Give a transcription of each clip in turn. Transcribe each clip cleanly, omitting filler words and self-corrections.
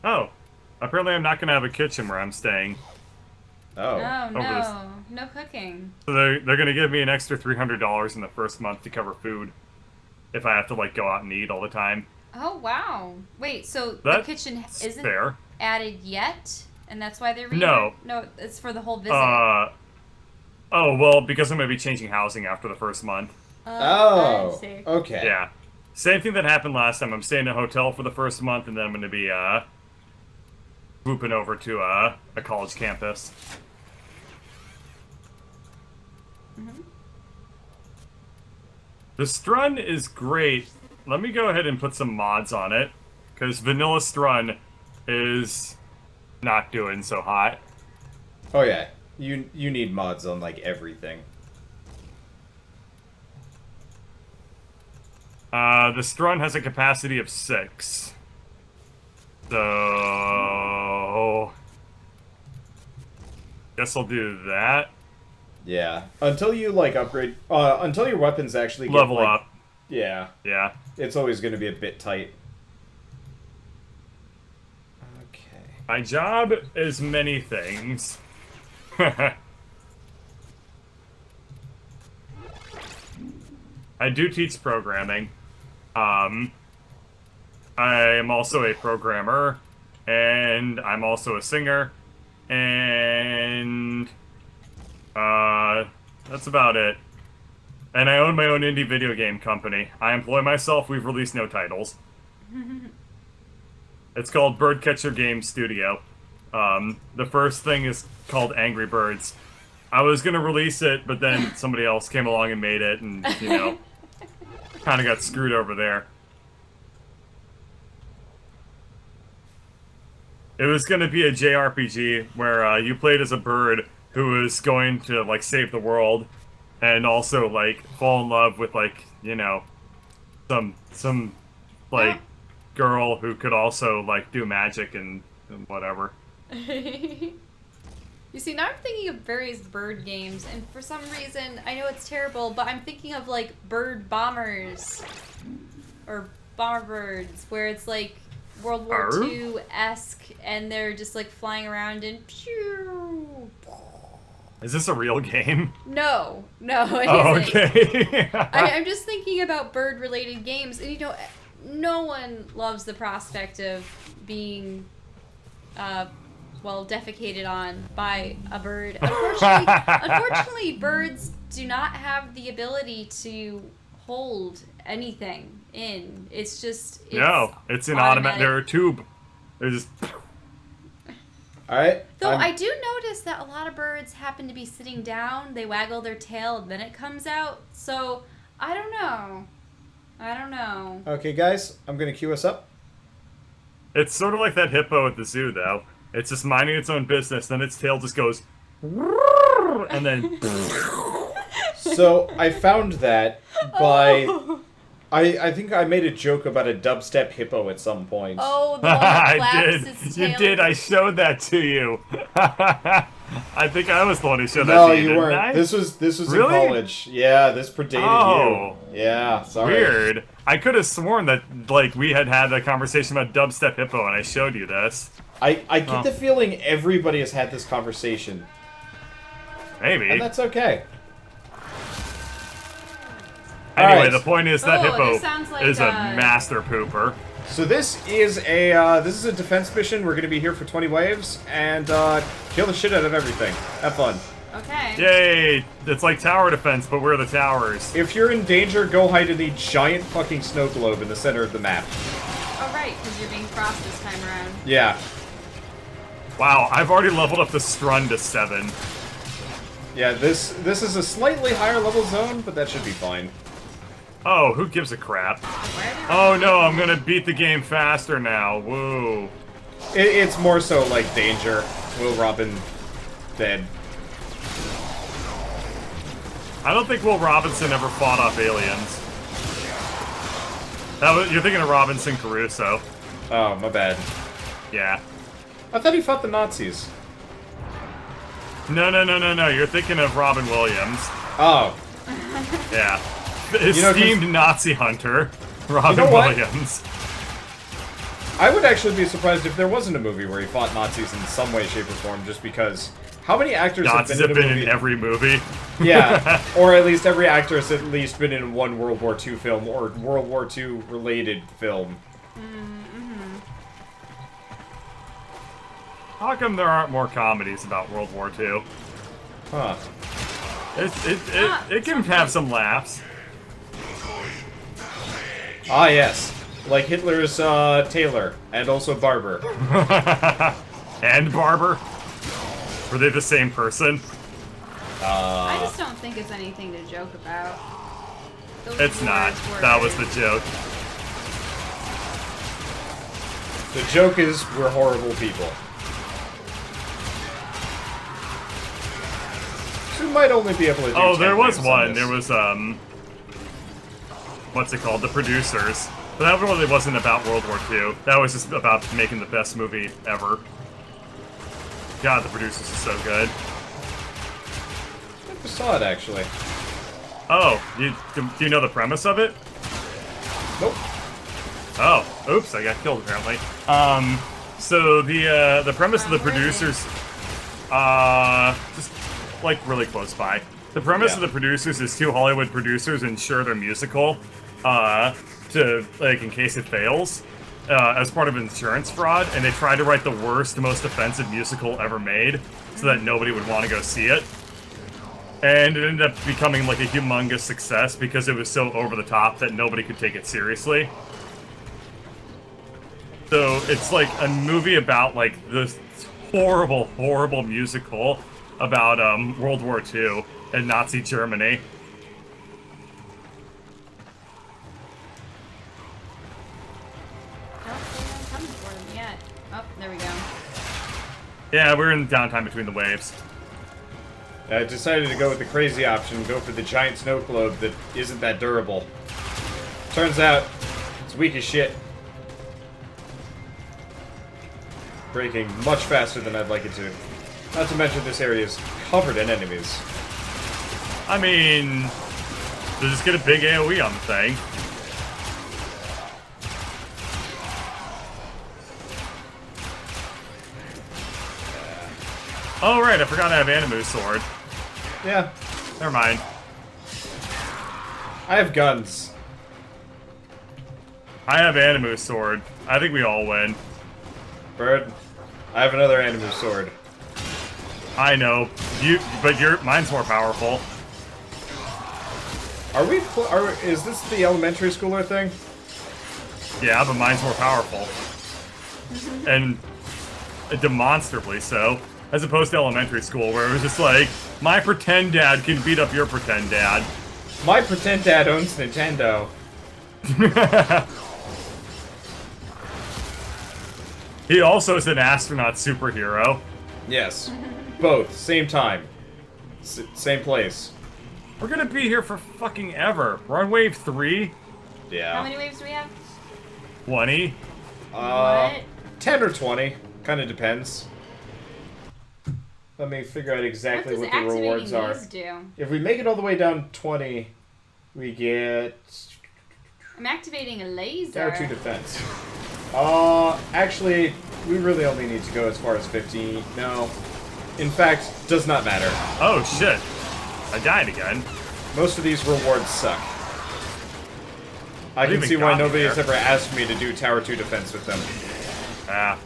Oh, apparently I'm not gonna have a kitchen where I'm staying. Oh. Oh Over this. no, no cooking. So they're gonna give me an extra $300 in the first month to cover food, if I have to like go out and eat all the time. Oh wow. Wait, so the That's kitchen isn't fair. added yet, and that's why they're No. No, it's for the whole visit. Oh well, because I'm gonna be changing housing after the first month. Oh. I see. Okay. Yeah. Same thing that happened last time. I'm staying in a hotel for the first month, and then I'm gonna be swooping over to a college campus. The Strun is great. Let me go ahead and put some mods on it, because Vanilla Strun is not doing so hot. Oh yeah. You need mods on like everything. The Strun has a capacity of 6. So... guess I'll do that. Yeah. Until you like upgrade until your weapons actually get, Level like, up. Yeah. Yeah. It's always gonna be a bit tight. Okay. My job is many things. I do teach programming. I am also a programmer, and I'm also a singer, and that's about it. And I own my own indie video game company. I employ myself. We've released no titles. It's called Birdcatcher Game Studio. The first thing is called Angry Birds. I was gonna release it, but then somebody else came along and made it, and, you know, kind of got screwed over there. It was gonna be a JRPG where you played as a bird who was going to, like, save the world, and also, like, fall in love with, like, you know, some like, girl who could also, like, do magic and whatever. You see, now I'm thinking of various bird games, and for some reason, I know it's terrible, but I'm thinking of, like, bird bombers. Or bomber birds, where it's, like, World War Arr? II-esque, and they're just, like, flying around and pew! Is this a real game? No, it Oh, isn't. okay. I'm just thinking about bird-related games, and, you know, no one loves the prospect of being, well, defecated on by a bird. Unfortunately, birds do not have the ability to hold anything in. It's just... No, it's an automatic. They're a tube. They're just... Alright. Though I do notice that a lot of birds happen to be sitting down, they waggle their tail, and then it comes out. So, I don't know. Okay, guys, I'm gonna queue us up. It's sort of like that hippo at the zoo, though. It's just minding its own business, then its tail just goes... and then... So, I found that by... Oh. I think I made a joke about a dubstep hippo at some point. Oh, the one that I flaps did. its You tail. did. I showed that to you. I think I was the one who showed No, that to you, you didn't weren't. I? This was Really? in college. Yeah, this predated Oh. you. Yeah, sorry. Weird. I could have sworn that, like, we had a conversation about dubstep hippo, and I showed you this. I get the feeling everybody has had this conversation. Maybe. And that's okay. Anyway, Alright. the point is that Oh, hippo this sounds like, is a master pooper. So this is a defense mission. We're gonna be here for 20 waves and kill the shit out of everything. Have fun. Okay. Yay! It's like tower defense, but we're the towers. If you're in danger, go hide in the giant fucking snow globe in the center of the map. Oh, right, because you're being frost this time around. Yeah. Wow, I've already leveled up the Strun to 7. Yeah, this is a slightly higher level zone, but that should be fine. Oh, who gives a crap? Why are they Oh no, I'm gonna beat the game faster now. Woo. It's more so like danger. Will Robin dead? I don't think Will Robinson ever fought off aliens. You're thinking of Robinson Crusoe. Oh, my bad. Yeah. I thought he fought the Nazis. No. You're thinking of Robin Williams. Oh. Yeah. The esteemed Nazi hunter, Robin You know what? Williams. I would actually be surprised if there wasn't a movie where he fought Nazis in some way, shape, or form, just because... How many actors Nazis have been in every movie. Yeah, or at least every actor has at least been in one World War II film or World War II related film. Mm-hmm. How come there aren't more comedies about World War II? Huh. It can have some laughs. Ah, yes. Like Hitler's tailor, and also barber. And Barber? Were they the same person? I just don't think it's anything to joke about. Those It's not. words were- That was the joke. The joke is, we're horrible people. So we might only be able to do Oh, there 10 was things on one. this. There was, what's it called? The Producers. But that really wasn't about World War II. That was just about making the best movie ever. God, The Producers is so good. I never saw it, actually. Oh, do you know the premise of it? Nope. Oh, oops, I got killed apparently. So the premise of The Producers, just like really close by. The premise Yeah. of The Producers is two Hollywood producers insure their musical, to like in case it fails, as part of insurance fraud, and they try to write the worst, most offensive musical ever made, so that nobody would want to go see it. And it ended up becoming like a humongous success because it was so over the top that nobody could take it seriously. So it's like a movie about like this horrible, horrible musical about World War II and Nazi Germany. Nope, they haven't come for them yet. Oh, there we go. Yeah, we're in downtime between the waves. I decided to go with the crazy option, go for the giant snow globe that isn't that durable. Turns out, it's weak as shit. Breaking much faster than I'd like it to. Not to mention this area is covered in enemies. I mean, they just get a big AoE on the thing. Oh right, I forgot I have Animu's sword. Yeah, Never mind. I have guns. I have Animu's sword. I think we all win. Bird, I have another anime sword. I know. Mine's more powerful. Are we, is this the elementary schooler thing? Yeah, but mine's more powerful. And demonstrably so. As opposed to elementary school, where it was just like, my pretend dad can beat up your pretend dad. My pretend dad owns Nintendo. He also is an astronaut superhero. Yes. Both. Same time. Same place. We're gonna be here for fucking ever. We're on wave 3. Yeah. How many waves do we have? 20. What? 10 or 20. Kind of depends. Let me figure out exactly What what does the rewards are. activating these do? If we make it all the way down 20, we get I'm activating a laser. Tower 2 defense. Actually, we really only need to go as far as 15. No. In fact, does not matter. Oh shit. I died again. Most of these rewards suck. I can even see why got me nobody has there. ever asked me to do Tower 2 defense with them. Ah.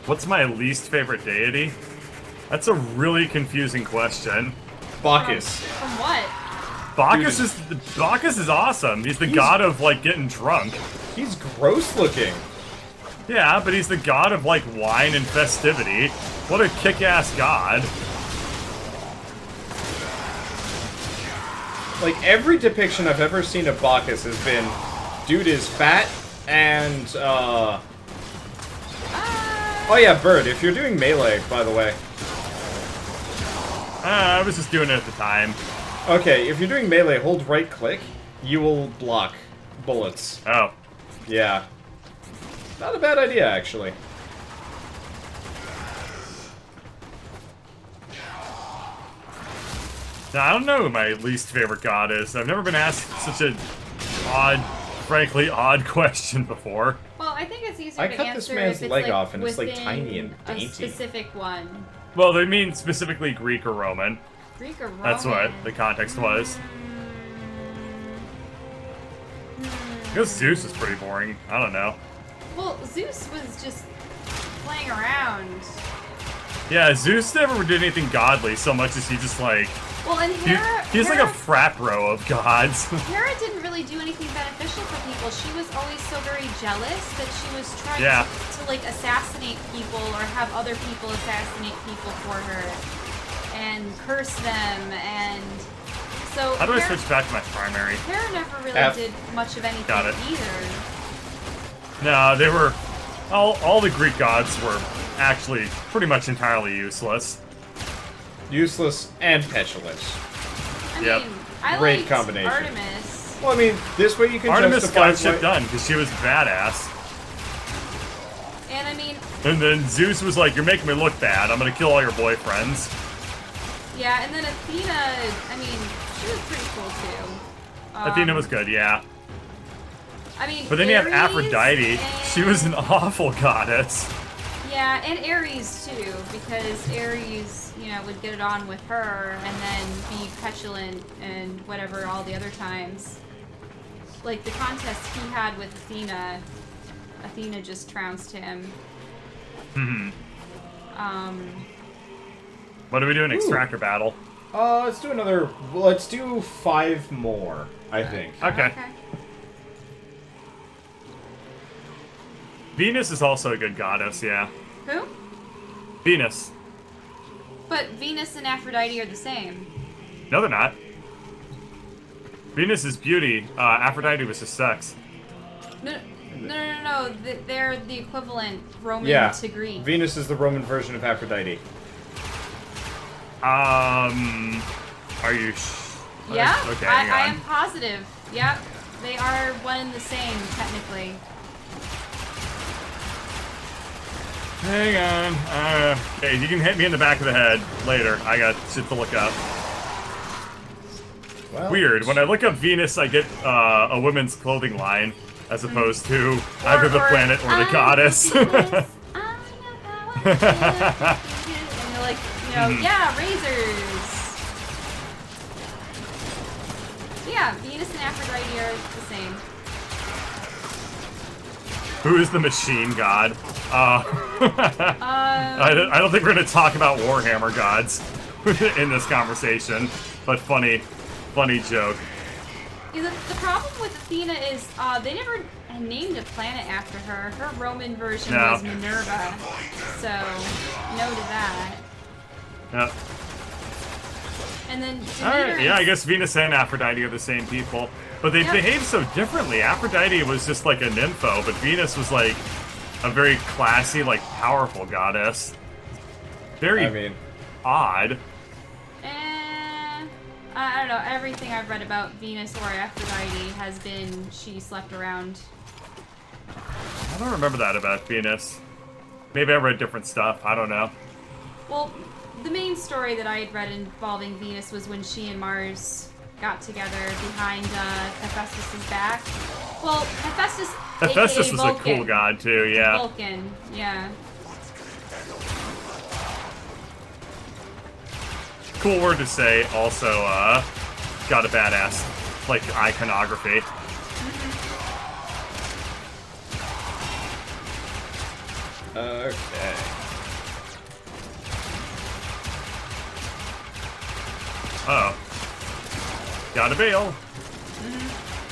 What's my least favorite deity? That's a really confusing question. Bacchus. From what? Bacchus is awesome. He's the god of like getting drunk. He's gross looking. Yeah, but he's the god of like wine and festivity. What a kick-ass god. Like, every depiction I've ever seen of Bacchus has been, dude is fat, and, Oh yeah, Bird, if you're doing melee, by the way. I was just doing it at the time. Okay, if you're doing melee, hold right-click, you will block bullets. Oh. Yeah. Not a bad idea, actually. Now, I don't know who my least favorite god is. I've never been asked such a frankly odd question before. I think it's easier I to cut answer this man's if it's leg like off and it's like within tiny and a dainty. specific one. Well, they mean specifically Greek or Roman. Greek or Roman? That's what the context was. Because Zeus is pretty boring. I don't know. Well, Zeus was just playing around. Yeah, Zeus never did anything godly so much as he just like... Well, and Hera... He's like a frat bro of gods. Hera didn't really do anything beneficial for people. She was always so very jealous that she was trying to like, assassinate people or have other people assassinate people for her. And curse them, and... So How do I switch back to my primary? Hera never really F. did much of anything Got it. either. No, they were... All the Greek gods were actually pretty much entirely useless. Useless and petulant. I Yep. mean, I Great liked combination. Artemis. Well, I mean, this way you can Artemis justify got shit done because she was badass. And I mean, And then Zeus was like, "You're making me look bad. I'm gonna kill all your boyfriends." yeah, and then Athena, I mean, she was pretty cool too. Athena was good, yeah. I mean, But then you have Ares Aphrodite. She was an awful goddess. Yeah, and Ares too, because Ares, you know, would get it on with her and then be petulant and whatever all the other times. Like the contest he had with Athena, Athena just trounced him. What do we do in Extractor Battle? Let's do another... Let's do 5 more, I think. Okay. Venus is also a good goddess, yeah. Who? Venus. But Venus and Aphrodite are the same. No, they're not. Venus is beauty. Aphrodite was just sex. No. They're the equivalent Roman Yeah. to Greek. Venus is the Roman version of Aphrodite. Are you? Yeah, Okay, I hang on. am positive. Yep, they are one and the same, technically. Hang on. Okay, you can hit me in the back of the head later. I got shit to look up. Well, Weird. When I look up Venus, I get a women's clothing line as opposed to either the planet or the goddess. And they're like, you know, yeah, razors. So yeah, Venus and Aphrodite are the same. Who is the machine god? I don't think we're going to talk about Warhammer gods in this conversation, but funny joke. Yeah, the problem with Athena is they never named a planet after her. Her Roman version was Minerva, so no to that. Yeah. And then Alright, yeah, I guess Venus and Aphrodite are the same people. But they behave so differently. Aphrodite was just like a nympho, but Venus was like a very classy, like powerful goddess. Very odd. I don't know. Everything I've read about Venus or Aphrodite has been she slept around. I don't remember that about Venus. Maybe I read different stuff. I don't know. Well, the main story that I had read involving Venus was when she and Mars got together behind Hephaestus' back. Well, Hephaestus aka was Vulcan. a cool god too, yeah. Vulcan, yeah. Cool word to say. Also, got a badass, like, iconography. Okay. Oh. Gotta bail.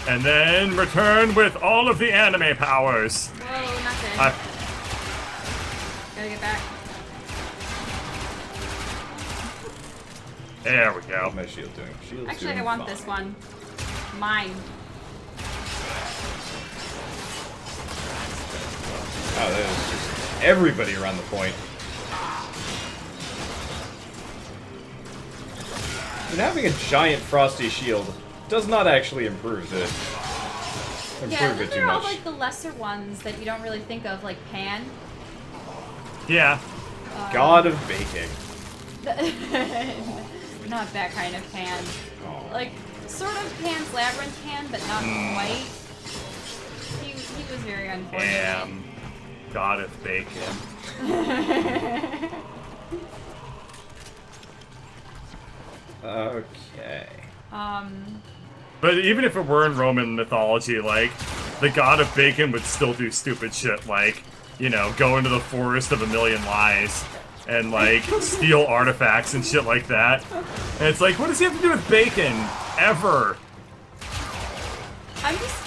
And then return with all of the anime powers. Whoa, not good. Gotta get back. There we go. What's my shield doing? Shield's Actually, doing I want fine. this one. Mine. Oh, that is just everybody around the point. And having a giant frosty shield does not actually improve it. Yeah, Improve then it too there are all much. like the lesser ones that you don't really think of, like Pan. Yeah. God of baking. Not that kind of Pan. Oh. Like, sort of Pan's Labyrinth Pan, but not quite. He It was very unfortunate. Damn. God of bacon. Okay. But even if it were in Roman mythology, like, the god of bacon would still do stupid shit, like, you know, go into the forest of a million lies and, like, steal artifacts and shit like that. And it's like, what does he have to do with bacon? Ever? I'm just...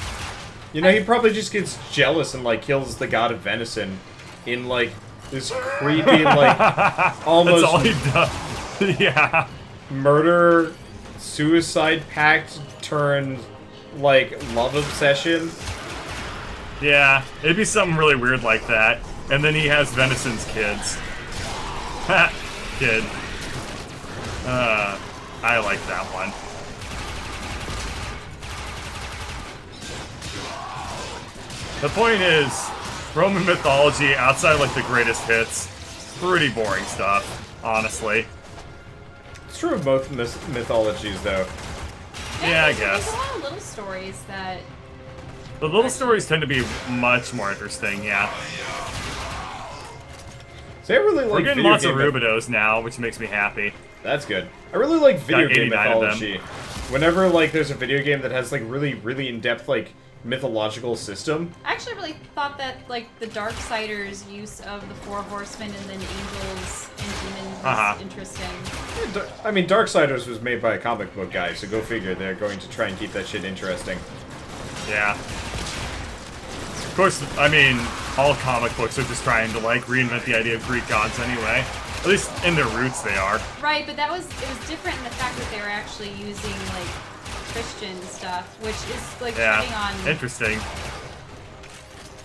You know, he probably just gets jealous and, like, kills the god of venison in, like, this creepy, like, almost... That's all he does. Yeah. Murder, suicide pact turned, like, love obsession. Yeah, it'd be something really weird like that. And then he has Venison's kids. Ha! Kid. I like that one. The point is, Roman mythology, outside like the greatest hits, pretty boring stuff, honestly. It's true of both mythologies, though. Yeah, I There's guess. a lot of little stories that... The little stories tend to be much more interesting, yeah. See, I really like We're getting video lots of game Rubidos now, which makes me happy. That's good. I really like video Got game 89 of them. mythology. Whenever, like, there's a video game that has, like, really, really in-depth, like, mythological system. I actually really thought that, like, the Darksiders' use of the Four Horsemen and then angels and demons was interesting. Yeah, I mean, Darksiders was made by a comic book guy, so go figure they're going to try and keep that shit interesting. Yeah. Of course, I mean, all comic books are just trying to, like, reinvent the idea of Greek gods anyway. At least in their roots they are. Right, but it was different in the fact that they were actually using, like, Christian stuff, which is, like, treading on interesting.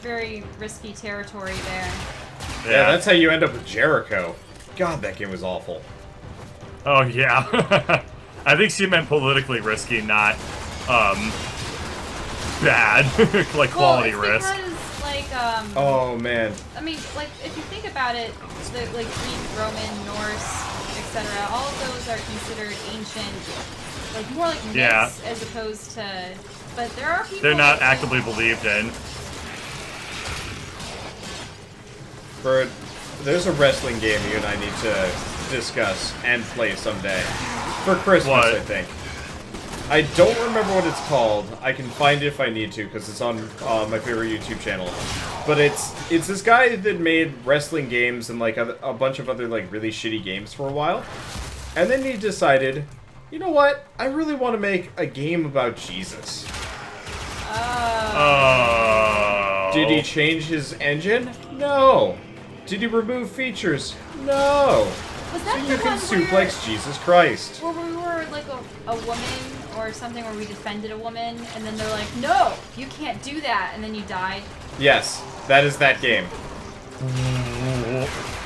very risky territory there. Yeah, that's how you end up with Jericho. God, that game was awful. Oh, yeah. I think she meant politically risky, not, bad. Like, quality well, it's risk. because, like, Oh, man. I mean, like, if you think about it, the, like, Greek, Roman, Norse, etc., all of those are considered ancient, like, more like myths as opposed to... But there are people... They're not actively believed in. Bird, there's a wrestling game you and I need to discuss and play someday. For Christmas, What? I think. I don't remember what it's called. I can find it if I need to, because it's on my favorite YouTube channel. But it's this guy that made wrestling games and like a bunch of other like really shitty games for a while. And then he decided, you know what? I really want to make a game about Jesus. Oh. Did he change his engine? No. Did he remove features? No. Was that So the you can one suplex Jesus Christ. where we were, like, a woman or something where we defended a woman, and then they're like, no, you can't do that, and then you died? Yes, that is that game.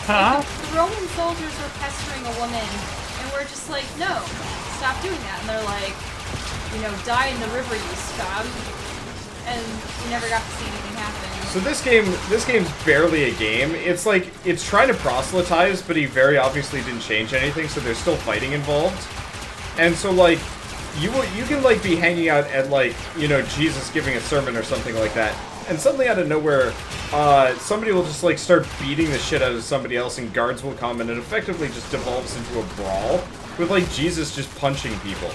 Huh? The Roman soldiers were pestering a woman, and we're just like, no, stop doing that. And they're like, you know, die in the river, you scum. And we never got to see anything happen. So this game's barely a game. It's like, it's trying to proselytize, but he very obviously didn't change anything, so there's still fighting involved. And so, like, you can, like, be hanging out at, like, you know, Jesus giving a sermon or something like that, and suddenly out of nowhere, somebody will just, like, start beating the shit out of somebody else, and guards will come, and it effectively just devolves into a brawl, with, like, Jesus just punching people.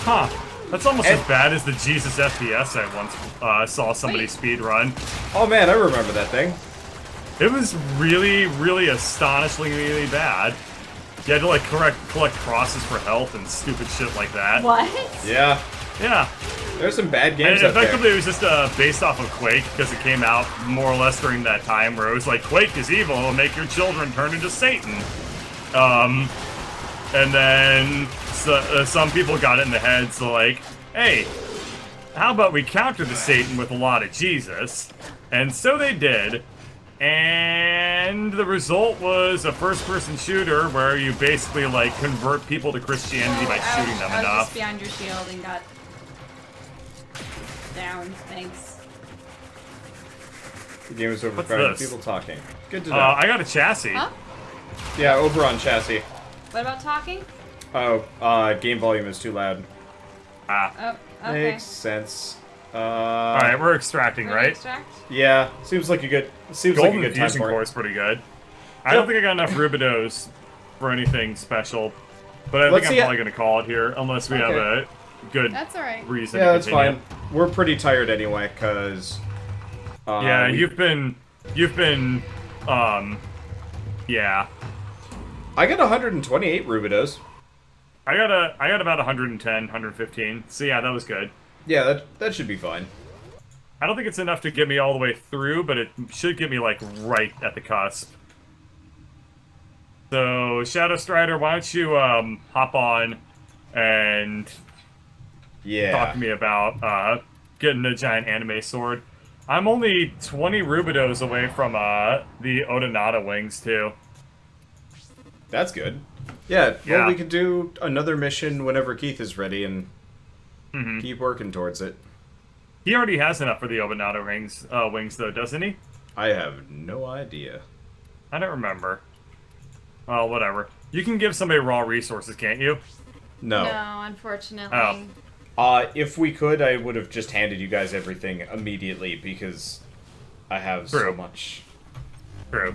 Huh. That's almost as bad as the Jesus FPS I once saw somebody speedrun. Oh man, I remember that thing. It was really, really astonishingly bad. You had to like collect crosses for health and stupid shit like that. What? Yeah. Yeah. There's some bad And games out effectively there. it was just based off of Quake, because it came out more or less during that time where it was like, Quake is evil, it'll make your children turn into Satan. And then some people got it in the head, so like, hey, how about we counter the Satan with a lot of Jesus? And so they did. And the result was a first-person shooter where you basically, like, convert people to Christianity by shooting them I was enough. just behind your shield and got down. Thanks. The game is What's overcrowded. this? People talking. Good to know. I got a chassis. Huh? Yeah, Oberon chassis. What about talking? Oh, game volume is too loud. Ah. Oh, okay. Makes sense. Alright, we're extracting, Where do you right? extract? Yeah, seems like a good Golden time Fusion for Core it. is pretty good. I don't think I got enough Rubidos for anything special. But I Let's think I'm see probably going to call it here, unless we have Okay. a good That's alright. reason Yeah, to that's continue. fine. We're pretty tired anyway, cause Yeah, we- you've been, yeah. I got 128 Rubidos. I got about 110, 115. So yeah, that was good. Yeah, that should be fine. I don't think it's enough to get me all the way through, but it should get me, like, right at the cusp. So, Shadow Strider, why don't you, hop on and Yeah. talk to me about, getting a giant anime sword. I'm only 20 Rubidos away from, the Odonata wings, too. That's good. Yeah, Yeah. well, we could do another mission whenever Keith is ready and Mm-hmm. keep working towards it. He already has enough for the Odonata wings, though, doesn't he? I have no idea. I don't remember. Well, whatever. You can give somebody raw resources, can't you? No. No, unfortunately. Oh. If we could, I would have just handed you guys everything immediately because I have so True. much. True.